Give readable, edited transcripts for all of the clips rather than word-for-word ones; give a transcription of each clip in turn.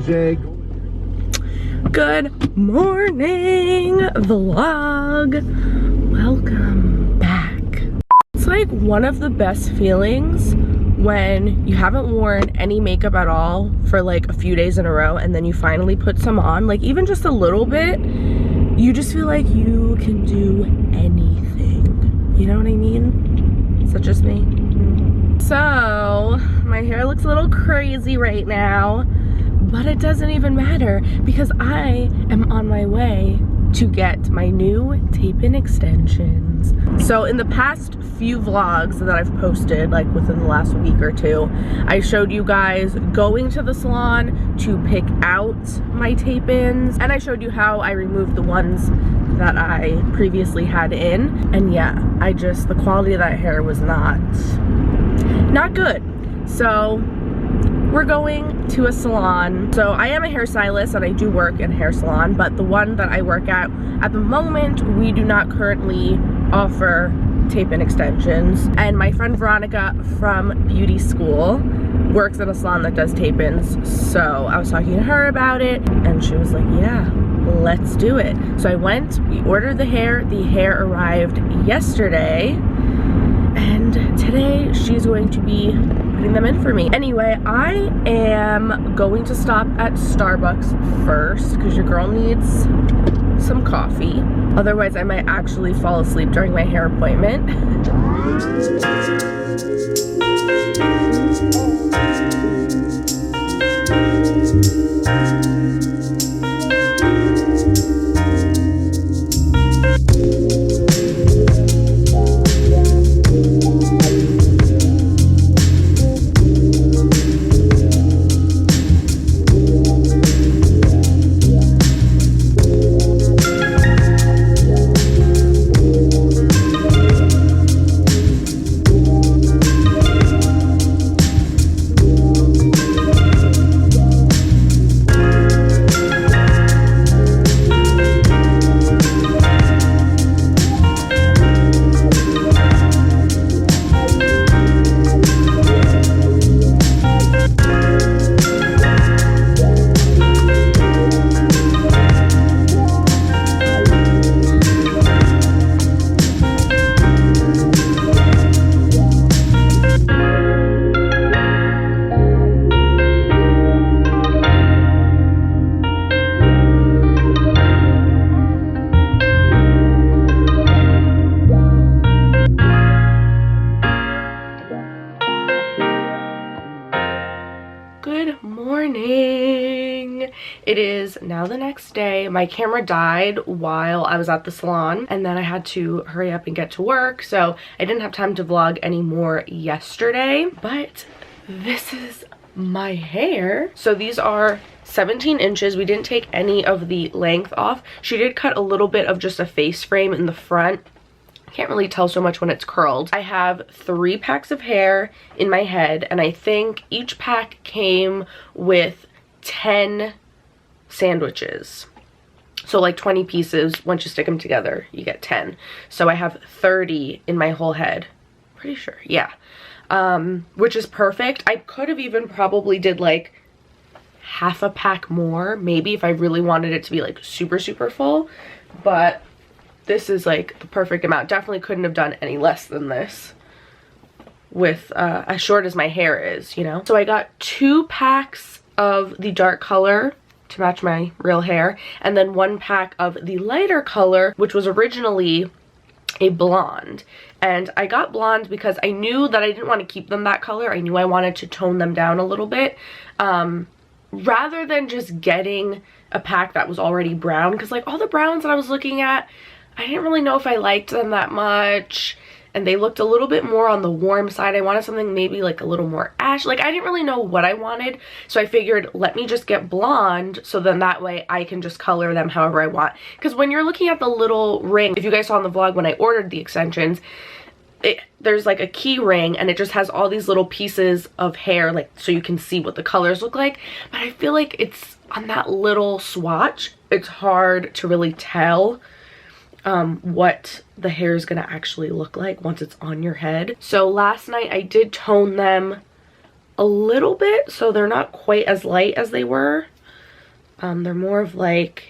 Jake. Good morning, vlog. Welcome back. It's like one of the best feelings when you haven't worn any makeup at all for like a few days in a row and then you finally put some on, like even just a little bit, you just feel like you can do anything. You know what I mean? Is that just me? So, my hair looks a little crazy right now, but it doesn't even matter because I am on my way to get my new tape-in extensions. So in the past few vlogs that I've posted, like within the last week or two, I showed you guys going to the salon to pick out my tape-ins, and I showed you how I removed the ones that I previously had in. And yeah, the quality of that hair was not good. So we're going to a salon. So I am a hairstylist and I do work in a hair salon, but the one that I work at the moment, we do not currently offer tape-in extensions. And my friend Veronica from beauty school works at a salon that does tape-ins. So I was talking to her about it and she was like, yeah, let's do it. So I went, we ordered the hair arrived yesterday, and today she's going to be putting them in for me. Anyway, I am going to stop at Starbucks first because your girl needs some coffee. Otherwise, I might actually fall asleep during my hair appointment. Good morning. It is now the next day. My camera died while I was at the salon, and then I had to hurry up and get to work, so I didn't have time to vlog anymore yesterday. But this is my hair. So these are 17 inches. We didn't take any of the length off. She did cut a little bit of just a face frame in the front. Can't really tell so much when it's curled. I have 3 packs of hair in my head, and I think each pack came with 10 sandwiches. So like 20 pieces, once you stick them together, you get 10. So I have 30 in my whole head. Pretty sure, yeah. Which is perfect. I could have even probably did like half a pack more, maybe, if I really wanted it to be like super, super full. But this is like the perfect amount. Definitely couldn't have done any less than this with as short as my hair is, you know? So I got 2 packs of the dark color to match my real hair, and then 1 pack of the lighter color, which was originally a blonde. And I got blonde because I knew that I didn't want to keep them that color. I knew I wanted to tone them down a little bit, rather than just getting a pack that was already brown, because like all the browns that I was looking at, I didn't really know if I liked them that much, and they looked a little bit more on the warm side. I wanted something maybe like a little more ash. Like I didn't really know what I wanted, so I figured let me just get blonde, so then that way I can just color them however I want. Because when you're looking at the little ring, if you guys saw in the vlog when I ordered the extensions, there's like a key ring and it just has all these little pieces of hair, like so you can see what the colors look like. But I feel like it's on that little swatch, it's hard to really tell what the hair is gonna actually look like once it's on your head. So last night I did tone them a little bit so they're not quite as light as they were. They're more of like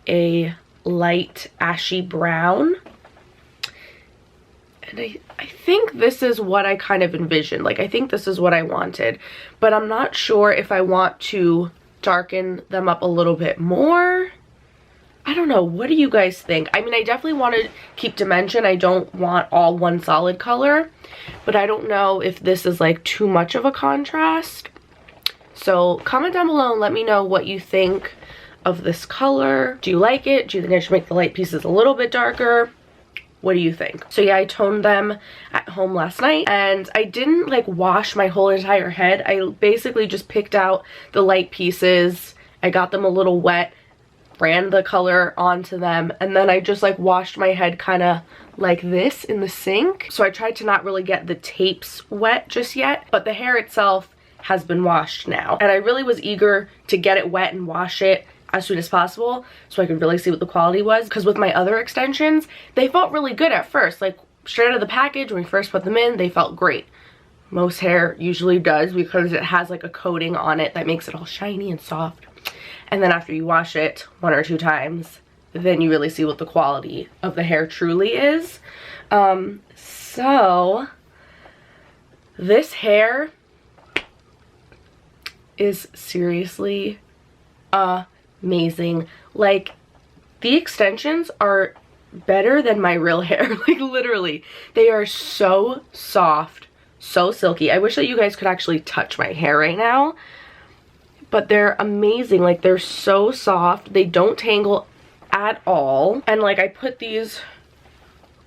a light ashy brown. And I think this is what I kind of envisioned. Like, I think this is what I wanted. But I'm not sure if I want to darken them up a little bit more. I don't know. What do you guys think? I mean, I definitely want to keep dimension. I don't want all one solid color. But I don't know if this is like too much of a contrast. So comment down below and let me know what you think of this color. Do you like it? Do you think I should make the light pieces a little bit darker? What do you think? So yeah, I toned them at home last night, and I didn't like wash my whole entire head. I basically just picked out the light pieces. I got them a little wet, ran the color onto them, and then I just like washed my head kind of like this in the sink. So I tried to not really get the tapes wet just yet, but the hair itself has been washed now. And I really was eager to get it wet and wash it as soon as possible so I could really see what the quality was, because with my other extensions, they felt really good at first. Like straight out of the package, when we first put them in, they felt great. Most hair usually does, because it has like a coating on it that makes it all shiny and soft. And then after you wash it 1 or 2 times, then you really see what the quality of the hair truly is. So this hair is seriously amazing. Like, the extensions are better than my real hair. Like, literally, they are so soft, so silky. I wish that you guys could actually touch my hair right now, but they're amazing. Like, they're so soft, they don't tangle at all. And like, I put these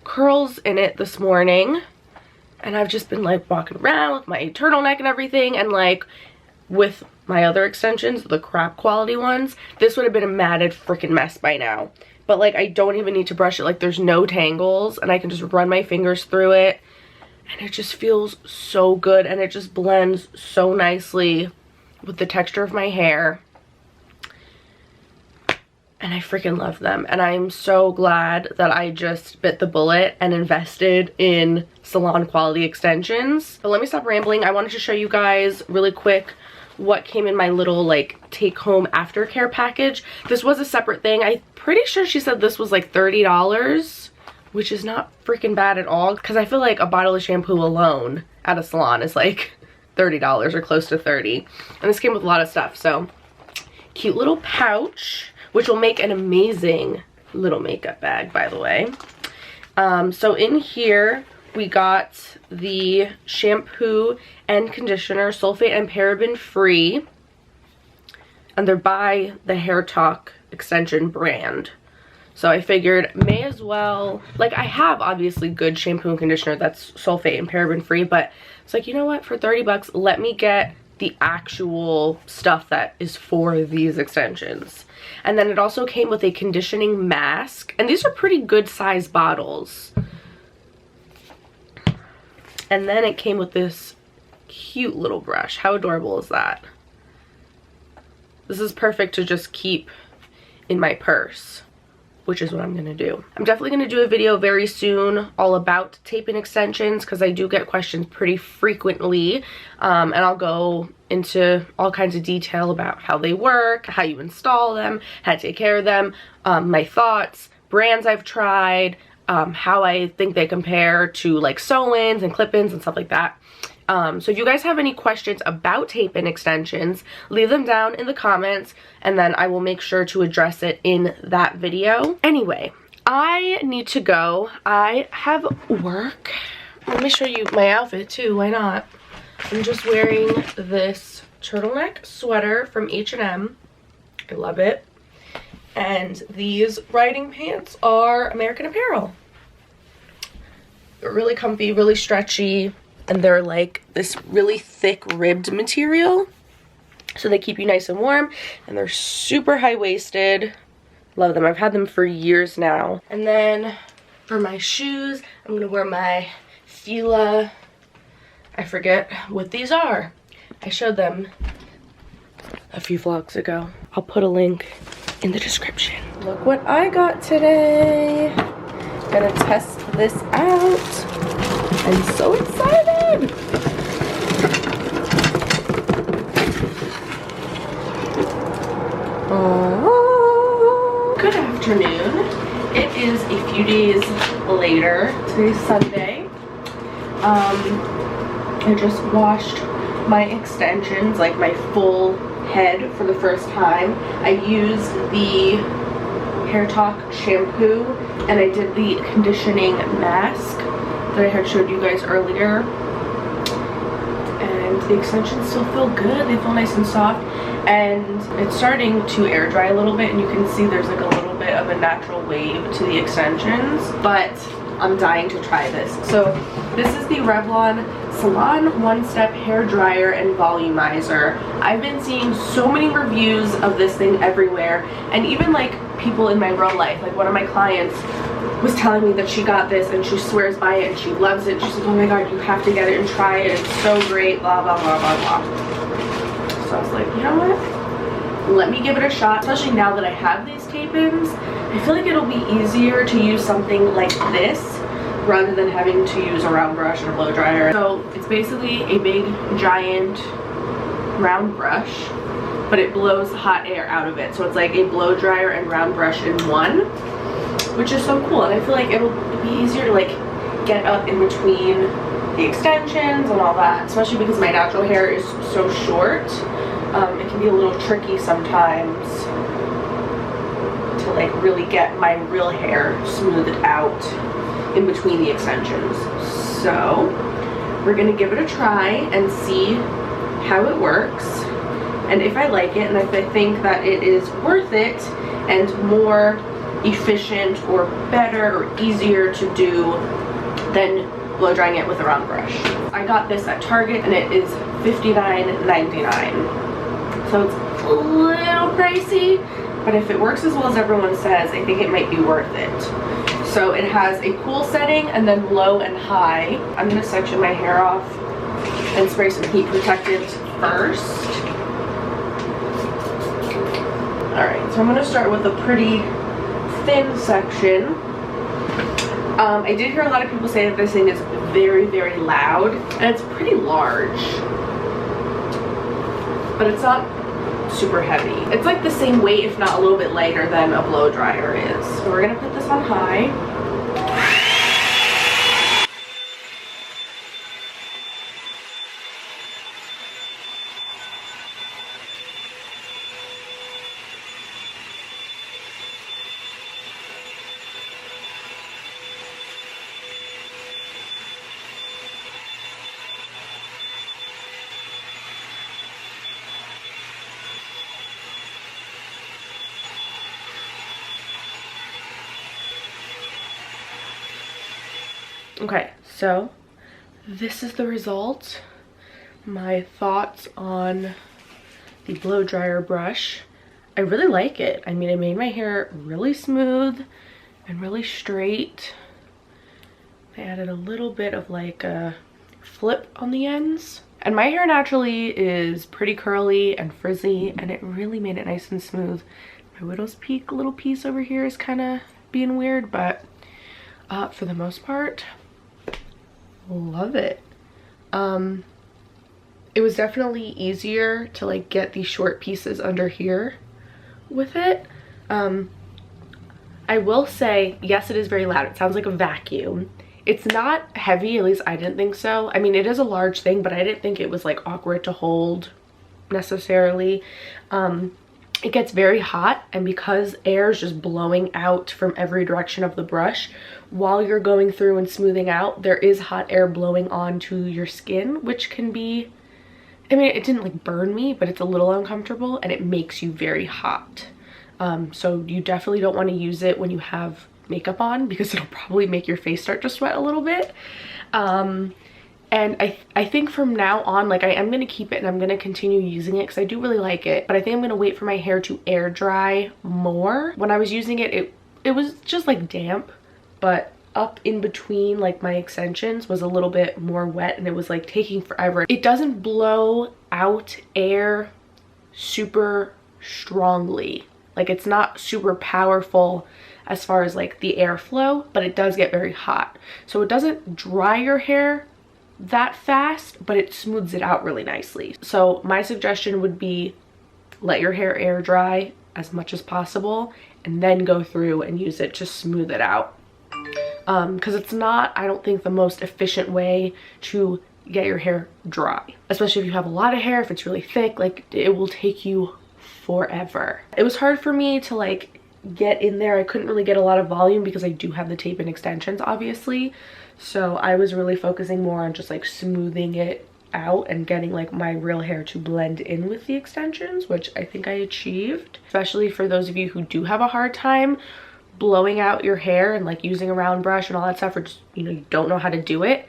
curls in it this morning, and I've just been like walking around with my turtleneck and everything, and like with my other extensions, the crap quality ones, this would have been a matted freaking mess by now. But like, I don't even need to brush it. Like, there's no tangles, and I can just run my fingers through it, and it just feels so good, and it just blends so nicely with the texture of my hair. And I freaking love them, and I'm so glad that I just bit the bullet and invested in salon quality extensions. But let me stop rambling. I wanted to show you guys really quick what came in my little like take home aftercare package. This was a separate thing. I'm pretty sure she said this was like $30, which is not freaking bad at all, because I feel like a bottle of shampoo alone at a salon is like $30 or close to 30. And this came with a lot of stuff. So cute little pouch, which will make an amazing little makeup bag, by the way. So in here we got the shampoo and conditioner, sulfate and paraben free, and they're by the Hair Talk extension brand. So I figured may as well, like, I have obviously good shampoo and conditioner that's sulfate and paraben free, but it's like, you know what, for 30 bucks, let me get the actual stuff that is for these extensions. And then it also came with a conditioning mask, and these are pretty good size bottles. And then it came with this cute little brush. How adorable is that? This is perfect to just keep in my purse, which is what I'm gonna do. I'm definitely gonna do a video very soon all about tape and extensions, because I do get questions pretty frequently, and I'll go into all kinds of detail about how they work, how you install them, how to take care of them, my thoughts, brands I've tried, how I think they compare to like sew-ins and clip-ins and stuff like that. So if you guys have any questions about tape and extensions, leave them down in the comments, and then I will make sure to address it in that video. Anyway, I need to go. I have work. Let me show you my outfit too, why not? I'm just wearing this turtleneck sweater from H&M. I love it. And these riding pants are American Apparel. They're really comfy, really stretchy, and they're like this really thick ribbed material, so they keep you nice and warm, and they're super high-waisted. Love them. I've had them for years now. And then for my shoes, I'm gonna wear my Fila, I forget what these are. I showed them a few vlogs ago. I'll put a link in the description. Look what I got today. Gonna test this out. I'm so excited. Oh, afternoon. It is a few days later. Today's Sunday. I just washed my extensions, like my full head, for the first time. I used the Hair Talk shampoo and I did the conditioning mask that I had showed you guys earlier. And the extensions still feel good. They feel nice and soft. And it's starting to air dry a little bit, and you can see there's like a little bit of a natural wave to the extensions, but I'm dying to try this. So this is the Revlon Salon One Step Hair Dryer and Volumizer. I've been seeing so many reviews of this thing everywhere, and even like people in my real life, like one of my clients was telling me that she got this and she swears by it and she loves it. She's like, oh my god, you have to get it and try it, it's so great, blah blah blah blah blah. So I was like, you know what? Let me give it a shot, especially now that I have these tape-ins. I feel like it'll be easier to use something like this rather than having to use a round brush and a blow dryer. So it's basically a big, giant, round brush, but it blows hot air out of it. So it's like a blow dryer and round brush in one, which is so cool. And I feel like it'll be easier to like get up in between the extensions and all that, especially because my natural hair is so short. It can be a little tricky sometimes to like really get my real hair smoothed out in between the extensions. So we're gonna give it a try and see how it works, and if I like it and if I think that it is worth it and more efficient or better or easier to do than blow drying it with a round brush. I got this at Target and it is $59.99. So it's a little pricey, but if it works as well as everyone says, I think it might be worth it. So it has a cool setting and then low and high. I'm gonna section my hair off and spray some heat protectants first. Alright, so I'm gonna start with a pretty thin section. I did hear a lot of people say that this thing is very, very loud, and it's pretty large, but it's not super heavy. It's like the same weight, if not a little bit lighter than a blow dryer is. So we're gonna put this on high. Okay, so this is the result. My thoughts on the blow dryer brush. I really like it. I mean, it made my hair really smooth and really straight. I added a little bit of like a flip on the ends. And my hair naturally is pretty curly and frizzy, and it really made it nice and smooth. My widow's peak little piece over here is kind of being weird, but for the most part, love it. It was definitely easier to like get these short pieces under here with it. I will say, yes, it is very loud. It sounds like a vacuum. It's not heavy, at least I didn't think so. I mean, it is a large thing, but I didn't think it was like awkward to hold necessarily. It gets very hot, and because air is just blowing out from every direction of the brush while you're going through and smoothing out, there is hot air blowing onto your skin, which can be, I mean, it didn't like burn me, but it's a little uncomfortable and it makes you very hot. So you definitely don't want to use it when you have makeup on, because it'll probably make your face start to sweat a little bit. And I think from now on, like, I am going to keep it and I'm going to continue using it because I do really like it. But I think I'm going to wait for my hair to air dry more. When I was using it, it was just like damp, but up in between like my extensions was a little bit more wet and it was like taking forever. It doesn't blow out air super strongly. Like, it's not super powerful as far as like the airflow, but it does get very hot. So it doesn't dry your hair that fast, but it smooths it out really nicely. So my suggestion would be let your hair air dry as much as possible and then go through and use it to smooth it out. Because it's not, I don't think, the most efficient way to get your hair dry, especially if you have a lot of hair. If it's really thick, like, it will take you forever. It was hard for me to like get in there. I couldn't really get a lot of volume because I do have the tape and extensions, obviously, so I was really focusing more on just like smoothing it out and getting like my real hair to blend in with the extensions, which I think I achieved. Especially for those of you who do have a hard time blowing out your hair and like using a round brush and all that stuff, or just, you know, you don't know how to do it,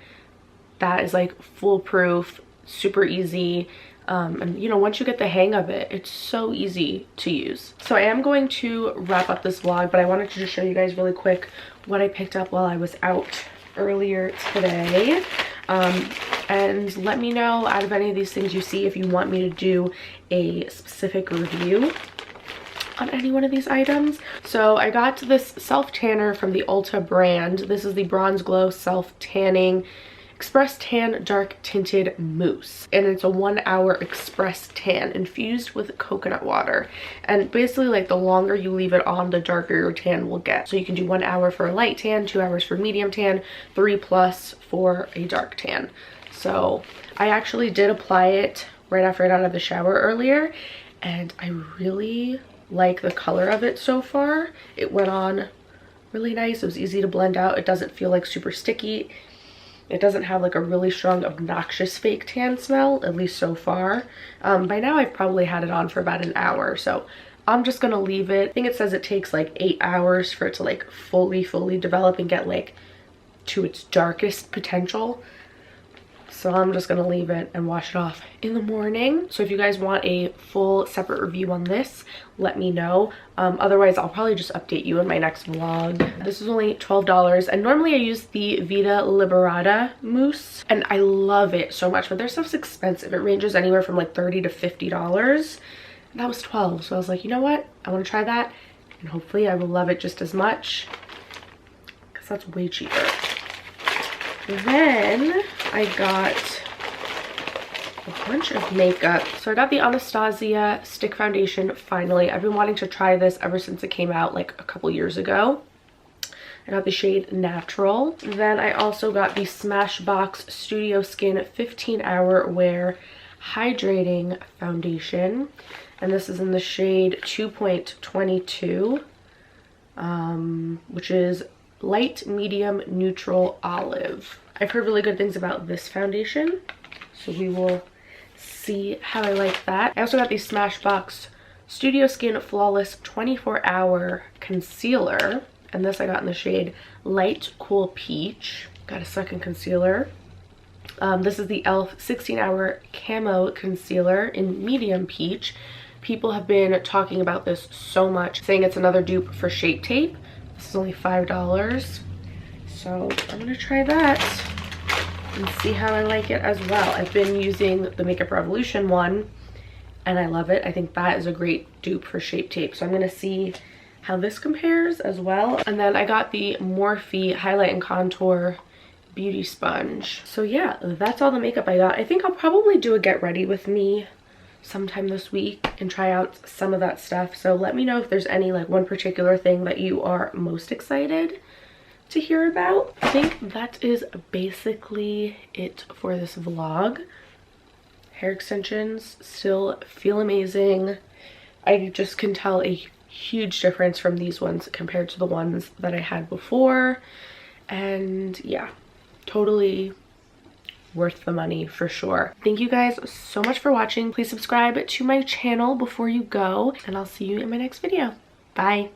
that is like foolproof, super easy. And you know, once you get the hang of it, it's so easy to use. So I am going to wrap up this vlog, but I wanted to just show you guys really quick what I picked up while I was out earlier today. And let me know out of any of these things you see if you want me to do a specific review on any one of these items. So I got this self tanner from the Ulta brand. This is the Bronze Glow Self Tanning Express Tan Dark Tinted Mousse, and it's a 1 hour express tan infused with coconut water. And basically, like, the longer you leave it on, the darker your tan will get. So you can do 1 hour for a light tan, 2 hours for medium tan, 3+ for a dark tan. So I actually did apply it right after I got out of the shower earlier, and I really like the color of it so far. It went on really nice. It was easy to blend out. It doesn't feel like super sticky. It doesn't have like a really strong, obnoxious fake tan smell, at least so far. By now I've probably had it on for about an hour, so I'm just gonna leave it. I think it says it takes like 8 hours for it to like fully develop and get like to its darkest potential. So I'm just gonna leave it and wash it off in the morning. So if you guys want a full separate review on this, let me know. Otherwise, I'll probably just update you in my next vlog. This is only $12, and normally I use the Vita Liberata mousse, and I love it so much, but their stuff's expensive. It ranges anywhere from like $30 to $50, and that was $12. So I was like, you know what? I want to try that, and hopefully I will love it just as much, because that's way cheaper. Then I got a bunch of makeup. So I got the Anastasia Stick Foundation finally. I've been wanting to try this ever since it came out like a couple years ago. I got the shade Natural. Then I also got the Smashbox Studio Skin 15 Hour Wear Hydrating Foundation. And this is in the shade 2.22, which is light, medium, neutral, olive. I've heard really good things about this foundation, so we will see how I like that. I also got the Smashbox Studio Skin Flawless 24 Hour Concealer, and this I got in the shade Light Cool Peach. Got a second concealer. This is the e.l.f. 16 Hour Camo Concealer in Medium Peach. People have been talking about this so much, saying it's another dupe for Shape Tape. This is only $5, so I'm gonna try that and see how I like it as well. I've been using the Makeup Revolution one, and I love it. I think that is a great dupe for Shape Tape, so I'm gonna see how this compares as well. And then I got the Morphe Highlight and Contour Beauty Sponge. So yeah, that's all the makeup I got. I think I'll probably do a get ready with me sometime this week and try out some of that stuff. So let me know if there's any like one particular thing that you are most excited to hear about. I think that is basically it for this vlog. Hair extensions still feel amazing. I just can tell a huge difference from these ones compared to the ones that I had before, and yeah, totally worth the money for sure. Thank you guys so much for watching. Please subscribe to my channel before you go, and I'll see you in my next video. Bye.